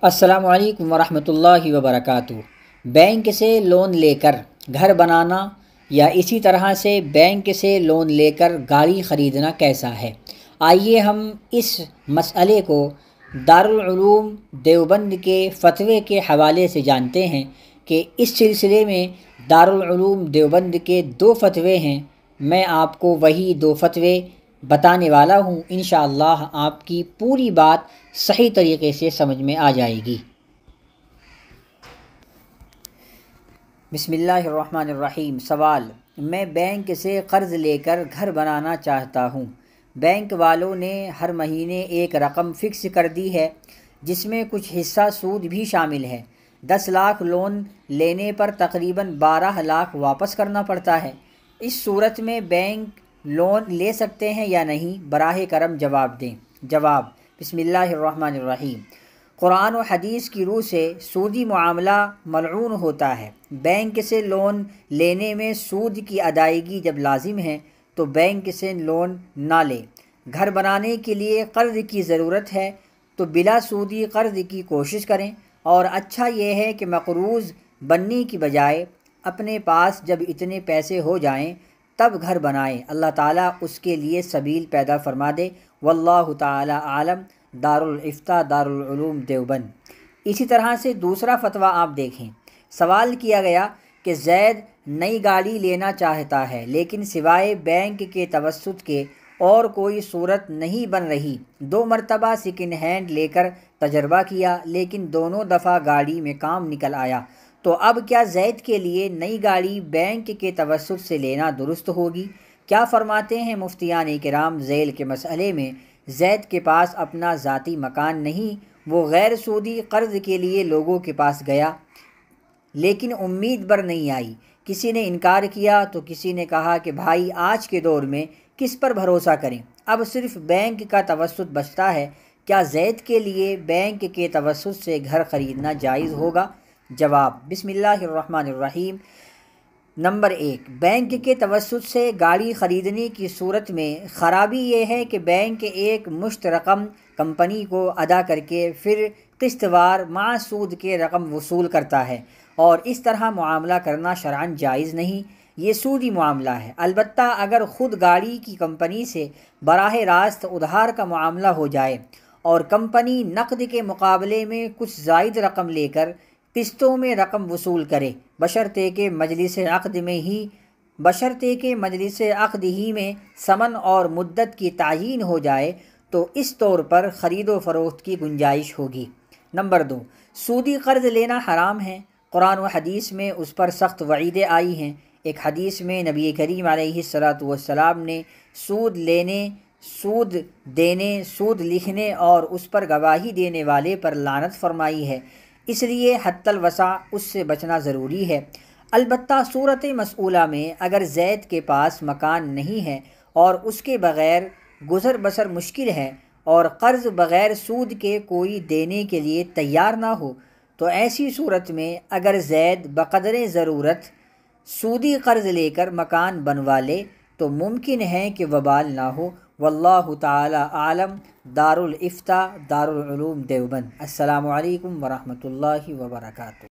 السلام علیکم ورحمۃ اللہ وبرکاتہ۔ بینک سے لون لے کر گھر بنانا یا اسی طرح سے بینک سے لون لے کر گاڑی خریدنا کیسا ہے؟ آئیے ہم اس مسئلے کو دارالعلوم دیوبند کے فتوے کے حوالے سے جانتے ہیں کہ اس سلسلے میں دارالعلوم دیوبند کے 2 فتوے ہیں۔ میں آپ کو وہی 2 فتوے بتانے والا ہوں، انشاءاللہ آپ کی پوری بات صحیح طریقے سے سمجھ میں آ جائے گی۔ بسم اللہ الرحمن الرحیم۔ سوال: میں بینک سے قرض لے کر گھر بنانا چاہتا ہوں۔ بینک والوں نے ہر مہینے ایک رقم فکس کر دی ہے جس میں کچھ حصہ سود بھی شامل ہے۔ 10 لاکھ لون لینے پر تقریباً 12 لاکھ واپس کرنا پڑتا ہے۔ اس صورت میں بینک لون لے سکتے ہیں یا نہیں؟ براہ کرم جواب دیں۔ جواب: بسم اللہ الرحمن الرحیم۔ قرآن و حدیث کی روح سے سودی معاملہ ملعون ہوتا ہے۔ بینک سے لون لینے میں سود کی ادائیگی جب لازم ہے تو بینک سے لون نہ لیں۔ گھر بنانے کے لیے قرض کی ضرورت ہے تو بلا سودی قرض کی کوشش کریں، اور اچھا یہ ہے کہ مقروض بننے کی بجائے اپنے پاس جب اتنے پیسے ہو جائیں تب گھر بنائیں۔ اللہ تعالیٰ اس کے لیے سبیل پیدا فرما دے۔ واللہ تعالی عالم۔ دارالفتہ دارالعلوم دیوبند۔ اسی طرح سے دوسرا فتویٰ آپ دیکھیں۔ سوال کیا گیا کہ زید نئی گاڑی لینا چاہتا ہے لیکن سوائے بینک کے توسط کے اور کوئی صورت نہیں بن رہی۔ 2 مرتبہ سیکنڈ ہینڈ لے کر تجربہ کیا لیکن دونوں دفعہ گاڑی میں کام نکل آیا، تو اب کیا زید کے لیے نئی گاڑی بینک کے توسط سے لینا درست ہوگی؟ کیا فرماتے ہیں مفتیان کرام ذیل کے مسئلے میں؟ زید کے پاس اپنا ذاتی مکان نہیں، وہ غیر سودی قرض کے لیے لوگوں کے پاس گیا لیکن امید بر نہیں آئی۔ کسی نے انکار کیا تو کسی نے کہا کہ بھائی آج کے دور میں کس پر بھروسہ کریں، اب صرف بینک کا توسط بچتا ہے۔ کیا زید کے لیے بینک کے توسط سے گھر خریدنا جائز ہوگا؟ جواب: بسم اللہ الرحمن الرحیم۔ نمبر 1، بینک کے توسط سے گاڑی خریدنے کی صورت میں خرابی یہ ہے کہ بینک ایک مشت رقم کمپنی کو ادا کر کے پھر قسط وار مع سود کے رقم وصول کرتا ہے، اور اس طرح معاملہ کرنا شرعاً جائز نہیں، یہ سودی معاملہ ہے۔ البتہ اگر خود گاڑی کی کمپنی سے براہ راست ادھار کا معاملہ ہو جائے اور کمپنی نقد کے مقابلے میں کچھ زائد رقم لے کر قسطوں میں رقم وصول کرے بشرطے کہ مجلس عقد ہی میں ثمن اور مدت کی تعیین ہو جائے تو اس طور پر خرید و فروخت کی گنجائش ہوگی۔ نمبر 2، سودی قرض لینا حرام ہے۔ قرآن و حدیث میں اس پر سخت وعیدیں آئی ہیں۔ ایک حدیث میں نبی کریم علیہ السلام نے سود لینے، سود دینے، سود لکھنے اور اس پر گواہی دینے والے پر لعنت فرمائی ہے، اس لیے حتی الوسع اس سے بچنا ضروری ہے۔ البتہ صورت مسئولہ میں اگر زید کے پاس مکان نہیں ہے اور اس کے بغیر گزر بسر مشکل ہے اور قرض بغیر سود کے کوئی دینے کے لیے تیار نہ ہو، تو ایسی صورت میں اگر زید بقدر ضرورت سودی قرض لے کر مکان بنوا لے تو ممکن ہے کہ وبال نہ ہو۔ واللہ تعالی عالم۔ دارالفتہ دارالعلوم دیوبند۔ السلام علیکم ورحمۃ اللہ وبرکاتہ۔